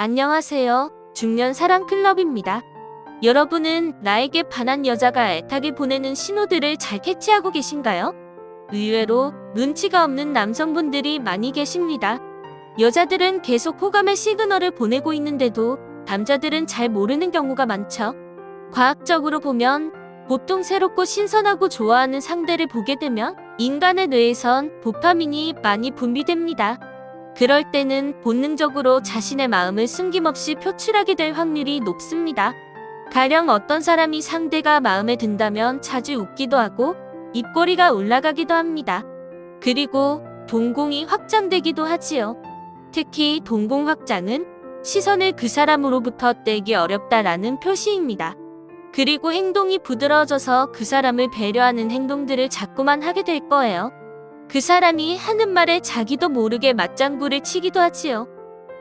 안녕하세요. 중년 사랑 클럽입니다. 여러분은 나에게 반한 여자가 애타게 보내는 신호들을 잘 캐치하고 계신가요? 의외로 눈치가 없는 남성분들이 많이 계십니다. 여자들은 계속 호감의 시그널을 보내고 있는데도 남자들은 잘 모르는 경우가 많죠. 과학적으로 보면 보통 새롭고 신선하고 좋아하는 상대를 보게 되면 인간의 뇌에선 도파민이 많이 분비됩니다. 그럴 때는 본능적으로 자신의 마음을 숨김없이 표출하게 될 확률이 높습니다. 가령 어떤 사람이 상대가 마음에 든다면 자주 웃기도 하고 입꼬리가 올라가기도 합니다. 그리고 동공이 확장되기도 하지요. 특히 동공 확장은 시선을 그 사람으로부터 떼기 어렵다라는 표시입니다. 그리고 행동이 부드러워져서 그 사람을 배려하는 행동들을 자꾸만 하게 될 거예요. 그 사람이 하는 말에 자기도 모르게 맞장구를 치기도 하지요.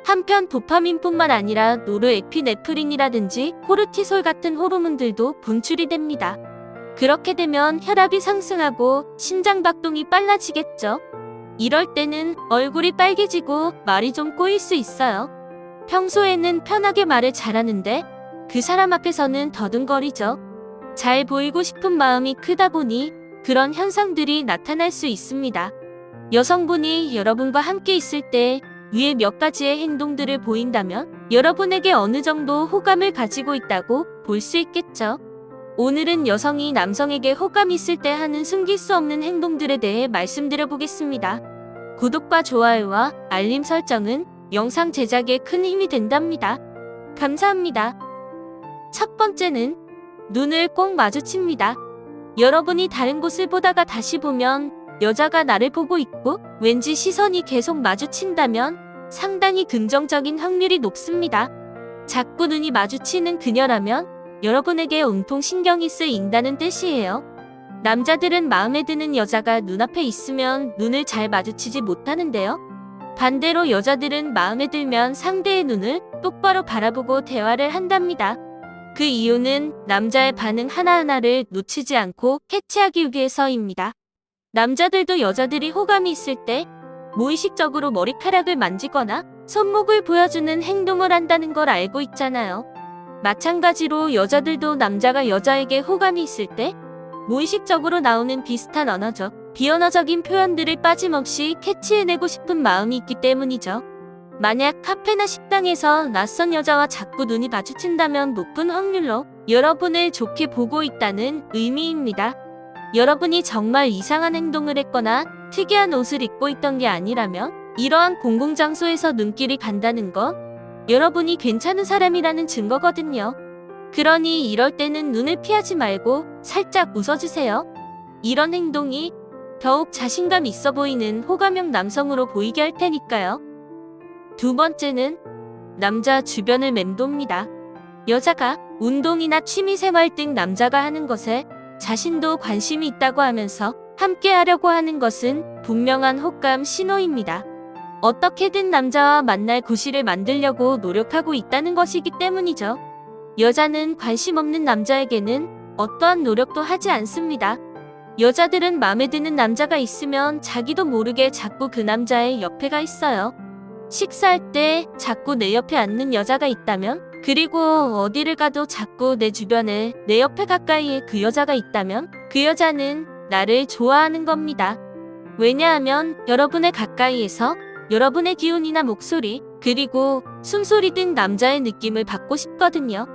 한편 도파민뿐만 아니라 노르에피네프린이라든지 코르티솔 같은 호르몬들도 분출이 됩니다. 그렇게 되면 혈압이 상승하고 심장박동이 빨라지겠죠. 이럴 때는 얼굴이 빨개지고 말이 좀 꼬일 수 있어요. 평소에는 편하게 말을 잘하는데 그 사람 앞에서는 더듬거리죠. 잘 보이고 싶은 마음이 크다 보니 그런 현상들이 나타날 수 있습니다. 여성분이 여러분과 함께 있을 때 위에 몇 가지의 행동들을 보인다면 여러분에게 어느 정도 호감을 가지고 있다고 볼 수 있겠죠. 오늘은 여성이 남성에게 호감이 있을 때 하는 숨길 수 없는 행동들에 대해 말씀드려 보겠습니다. 구독과 좋아요와 알림 설정은 영상 제작에 큰 힘이 된답니다. 감사합니다. 첫 번째는 눈을 꼭 마주칩니다. 여러분이 다른 곳을 보다가 다시 보면 여자가 나를 보고 있고 왠지 시선이 계속 마주친다면 상당히 긍정적인 확률이 높습니다. 자꾸 눈이 마주치는 그녀라면 여러분에게 온통 신경이 쓰인다는 뜻이에요. 남자들은 마음에 드는 여자가 눈앞에 있으면 눈을 잘 마주치지 못하는데요. 반대로 여자들은 마음에 들면 상대의 눈을 똑바로 바라보고 대화를 한답니다. 그 이유는 남자의 반응 하나하나를 놓치지 않고 캐치하기 위해서입니다. 남자들도 여자들이 호감이 있을 때 무의식적으로 머리카락을 만지거나 손목을 보여주는 행동을 한다는 걸 알고 있잖아요. 마찬가지로 여자들도 남자가 여자에게 호감이 있을 때 무의식적으로 나오는 비슷한 언어적, 비언어적인 표현들을 빠짐없이 캐치해내고 싶은 마음이 있기 때문이죠. 만약 카페나 식당에서 낯선 여자와 자꾸 눈이 마주친다면 높은 확률로 여러분을 좋게 보고 있다는 의미입니다. 여러분이 정말 이상한 행동을 했거나 특이한 옷을 입고 있던 게 아니라면 이러한 공공장소에서 눈길이 간다는 건 여러분이 괜찮은 사람이라는 증거거든요. 그러니 이럴 때는 눈을 피하지 말고 살짝 웃어주세요. 이런 행동이 더욱 자신감 있어 보이는 호감형 남성으로 보이게 할 테니까요. 두 번째는 남자 주변을 맴돕니다. 여자가 운동이나 취미생활 등 남자가 하는 것에 자신도 관심이 있다고 하면서 함께 하려고 하는 것은 분명한 호감 신호입니다. 어떻게든 남자와 만날 구실을 만들려고 노력하고 있다는 것이기 때문이죠. 여자는 관심 없는 남자에게는 어떠한 노력도 하지 않습니다. 여자들은 마음에 드는 남자가 있으면 자기도 모르게 자꾸 그 남자의 옆에 가 있어요. 식사할 때 자꾸 내 옆에 앉는 여자가 있다면, 그리고 어디를 가도 자꾸 내 주변에 내 옆에 가까이에 그 여자가 있다면 그 여자는 나를 좋아하는 겁니다. 왜냐하면 여러분의 가까이에서 여러분의 기운이나 목소리, 그리고 숨소리 등 남자의 느낌을 받고 싶거든요.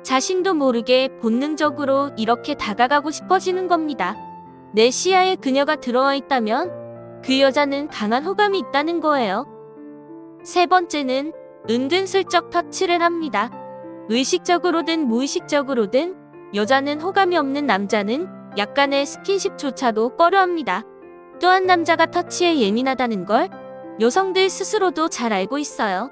자신도 모르게 본능적으로 이렇게 다가가고 싶어지는 겁니다. 내 시야에 그녀가 들어와 있다면 그 여자는 강한 호감이 있다는 거예요. 세 번째는 은근슬쩍 터치를 합니다. 의식적으로든 무의식적으로든 여자는 호감이 없는 남자는 약간의 스킨십조차도 꺼려합니다. 또한 남자가 터치에 예민하다는 걸 여성들 스스로도 잘 알고 있어요.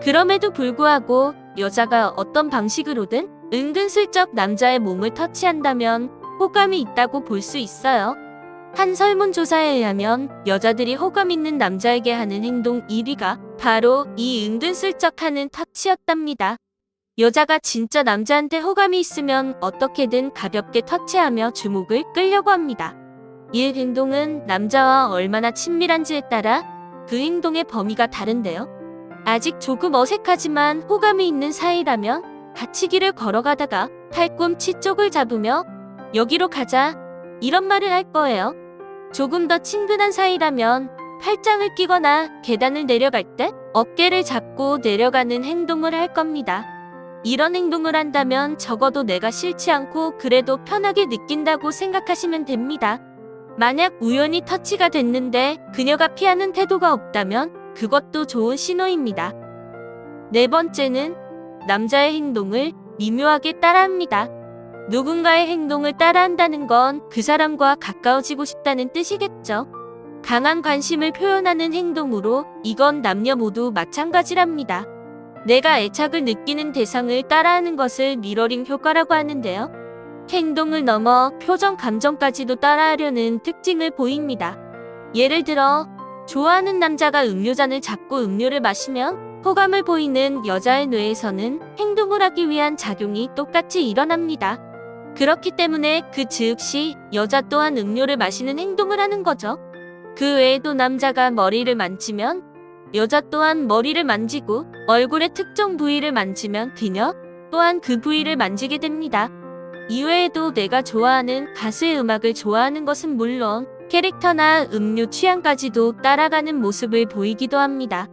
그럼에도 불구하고 여자가 어떤 방식으로든 은근슬쩍 남자의 몸을 터치한다면 호감이 있다고 볼 수 있어요. 한 설문조사에 의하면 여자들이 호감 있는 남자에게 하는 행동 1위가 바로 이 은근슬쩍 하는 터치였답니다. 여자가 진짜 남자한테 호감이 있으면 어떻게든 가볍게 터치하며 주목을 끌려고 합니다. 이 행동은 남자와 얼마나 친밀한지에 따라 그 행동의 범위가 다른데요. 아직 조금 어색하지만 호감이 있는 사이라면 같이 길을 걸어가다가 팔꿈치 쪽을 잡으며 여기로 가자 이런 말을 할 거예요. 조금 더 친근한 사이라면 팔짱을 끼거나 계단을 내려갈 때 어깨를 잡고 내려가는 행동을 할 겁니다. 이런 행동을 한다면 적어도 내가 싫지 않고 그래도 편하게 느낀다고 생각하시면 됩니다. 만약 우연히 터치가 됐는데 그녀가 피하는 태도가 없다면 그것도 좋은 신호입니다. 네 번째는 남자의 행동을 미묘하게 따라합니다. 누군가의 행동을 따라한다는 건 그 사람과 가까워지고 싶다는 뜻이겠죠. 강한 관심을 표현하는 행동으로 이건 남녀 모두 마찬가지랍니다. 내가 애착을 느끼는 대상을 따라하는 것을 미러링 효과라고 하는데요. 행동을 넘어 표정 감정까지도 따라하려는 특징을 보입니다. 예를 들어 좋아하는 남자가 음료잔을 잡고 음료를 마시면 호감을 보이는 여자의 뇌에서는 행동을 하기 위한 작용이 똑같이 일어납니다. 그렇기 때문에 그 즉시 여자 또한 음료를 마시는 행동을 하는 거죠. 그 외에도 남자가 머리를 만지면 여자 또한 머리를 만지고 얼굴의 특정 부위를 만지면 그녀 또한 그 부위를 만지게 됩니다. 이외에도 내가 좋아하는 가수의 음악을 좋아하는 것은 물론 캐릭터나 음료 취향까지도 따라가는 모습을 보이기도 합니다.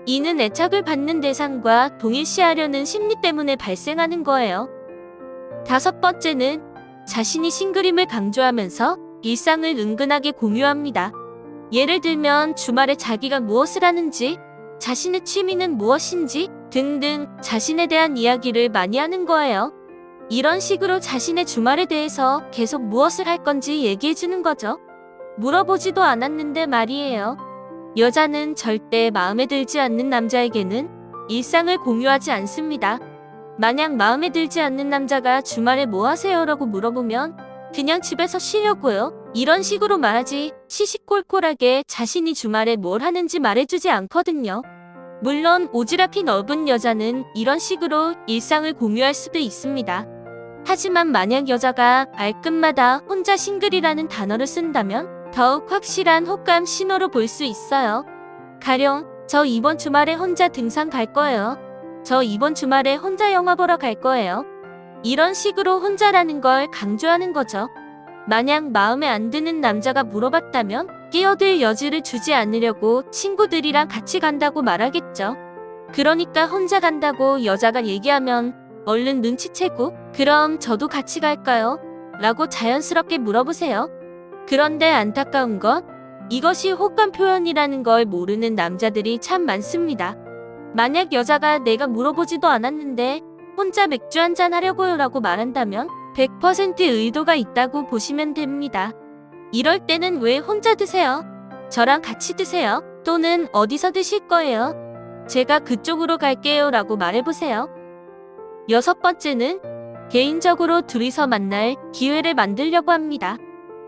이는 애착을 받는 대상과 동일시하려는 심리 때문에 발생하는 거예요. 다섯 번째는 자신이 싱글임을 강조하면서 일상을 은근하게 공유합니다. 예를 들면 주말에 자기가 무엇을 하는지, 자신의 취미는 무엇인지 등등 자신에 대한 이야기를 많이 하는 거예요. 이런 식으로 자신의 주말에 대해서 계속 무엇을 할 건지 얘기해주는 거죠. 물어보지도 않았는데 말이에요. 여자는 절대 마음에 들지 않는 남자에게는 일상을 공유하지 않습니다. 만약 마음에 들지 않는 남자가 주말에 뭐 하세요? 라고 물어보면 그냥 집에서 쉬려고요. 이런 식으로 말하지 시시콜콜하게 자신이 주말에 뭘 하는지 말해주지 않거든요. 물론 오지랖이 넓은 여자는 이런 식으로 일상을 공유할 수도 있습니다. 하지만 만약 여자가 말끝마다 혼자 싱글이라는 단어를 쓴다면 더욱 확실한 호감 신호로 볼 수 있어요. 가령 저 이번 주말에 혼자 등산 갈 거예요. 저 이번 주말에 혼자 영화 보러 갈 거예요. 이런 식으로 혼자라는 걸 강조하는 거죠. 만약 마음에 안 드는 남자가 물어봤다면 끼어들 여지를 주지 않으려고 친구들이랑 같이 간다고 말하겠죠. 그러니까 혼자 간다고 여자가 얘기하면 얼른 눈치채고 그럼 저도 같이 갈까요? 라고 자연스럽게 물어보세요. 그런데 안타까운 건 이것이 호감 표현이라는 걸 모르는 남자들이 참 많습니다. 만약 여자가 내가 물어보지도 않았는데 혼자 맥주 한잔 하려고요 라고 말한다면 100% 의도가 있다고 보시면 됩니다. 이럴 때는 왜 혼자 드세요? 저랑 같이 드세요? 또는 어디서 드실 거예요? 제가 그쪽으로 갈게요 라고 말해보세요. 여섯 번째는 개인적으로 둘이서 만날 기회를 만들려고 합니다.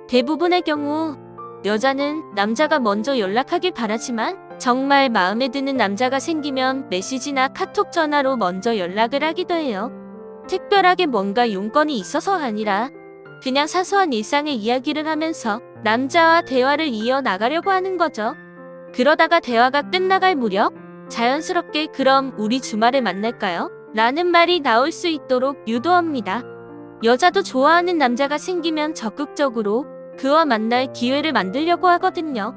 대부분의 경우 여자는 남자가 먼저 연락하길 바라지만 정말 마음에 드는 남자가 생기면 메시지나 카톡 전화로 먼저 연락을 하기도 해요. 특별하게 뭔가 용건이 있어서가 아니라 그냥 사소한 일상의 이야기를 하면서 남자와 대화를 이어나가려고 하는 거죠. 그러다가 대화가 끝나갈 무렵 자연스럽게 그럼 우리 주말에 만날까요? 라는 말이 나올 수 있도록 유도합니다. 여자도 좋아하는 남자가 생기면 적극적으로 그와 만날 기회를 만들려고 하거든요.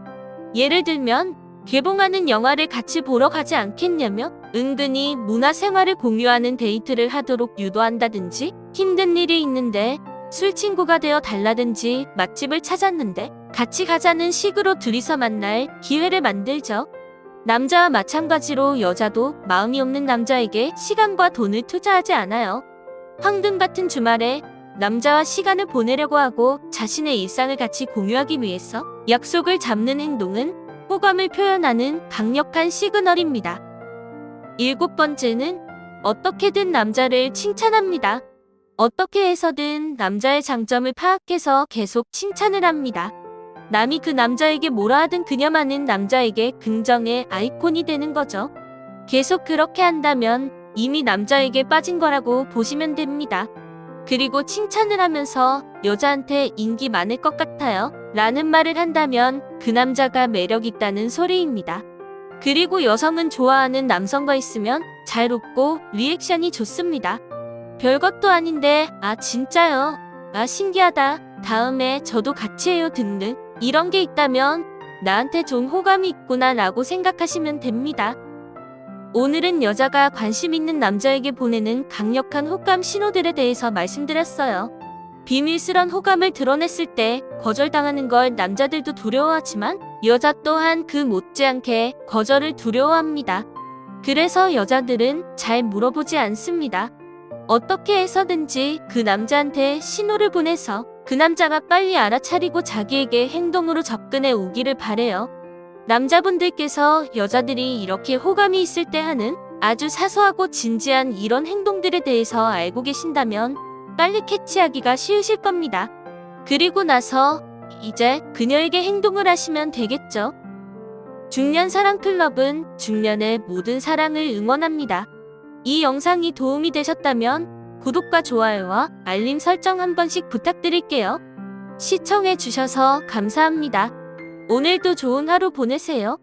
예를 들면 개봉하는 영화를 같이 보러 가지 않겠냐며 은근히 문화생활을 공유하는 데이트를 하도록 유도한다든지 힘든 일이 있는데 술 친구가 되어 달라든지 맛집을 찾았는데 같이 가자는 식으로 둘이서 만날 기회를 만들죠. 남자와 마찬가지로 여자도 마음이 없는 남자에게 시간과 돈을 투자하지 않아요. 황금 같은 주말에 남자와 시간을 보내려고 하고 자신의 일상을 같이 공유하기 위해서 약속을 잡는 행동은 호감을 표현하는 강력한 시그널입니다. 일곱 번째는 어떻게든 남자를 칭찬합니다. 어떻게 해서든 남자의 장점을 파악해서 계속 칭찬을 합니다. 남이 그 남자에게 뭐라 하든 그녀만은 남자에게 긍정의 아이콘이 되는 거죠. 계속 그렇게 한다면 이미 남자에게 빠진 거라고 보시면 됩니다. 그리고 칭찬을 하면서 여자한테 인기 많을 것 같아요 라는 말을 한다면 그 남자가 매력 있다는 소리입니다. 그리고 여성은 좋아하는 남성과 있으면 잘 웃고 리액션이 좋습니다. 별것도 아닌데, 아, 진짜요? 아, 신기하다. 다음에 저도 같이 해요 등등. 이런 게 있다면 나한테 좀 호감이 있구나 라고 생각하시면 됩니다. 오늘은 여자가 관심 있는 남자에게 보내는 강력한 호감 신호들에 대해서 말씀드렸어요. 비밀스런 호감을 드러냈을 때 거절당하는 걸 남자들도 두려워하지만 여자 또한 그 못지않게 거절을 두려워합니다. 그래서 여자들은 잘 물어보지 않습니다. 어떻게 해서든지 그 남자한테 신호를 보내서 그 남자가 빨리 알아차리고 자기에게 행동으로 접근해 오기를 바래요. 남자분들께서 여자들이 이렇게 호감이 있을 때 하는 아주 사소하고 진지한 이런 행동들에 대해서 알고 계신다면 빨리 캐치하기가 쉬우실 겁니다. 그리고 나서 이제 그녀에게 행동을 하시면 되겠죠. 중년 사랑 클럽은 중년의 모든 사랑을 응원합니다. 이 영상이 도움이 되셨다면 구독과 좋아요와 알림 설정 한 번씩 부탁드릴게요. 시청해 주셔서 감사합니다. 오늘도 좋은 하루 보내세요.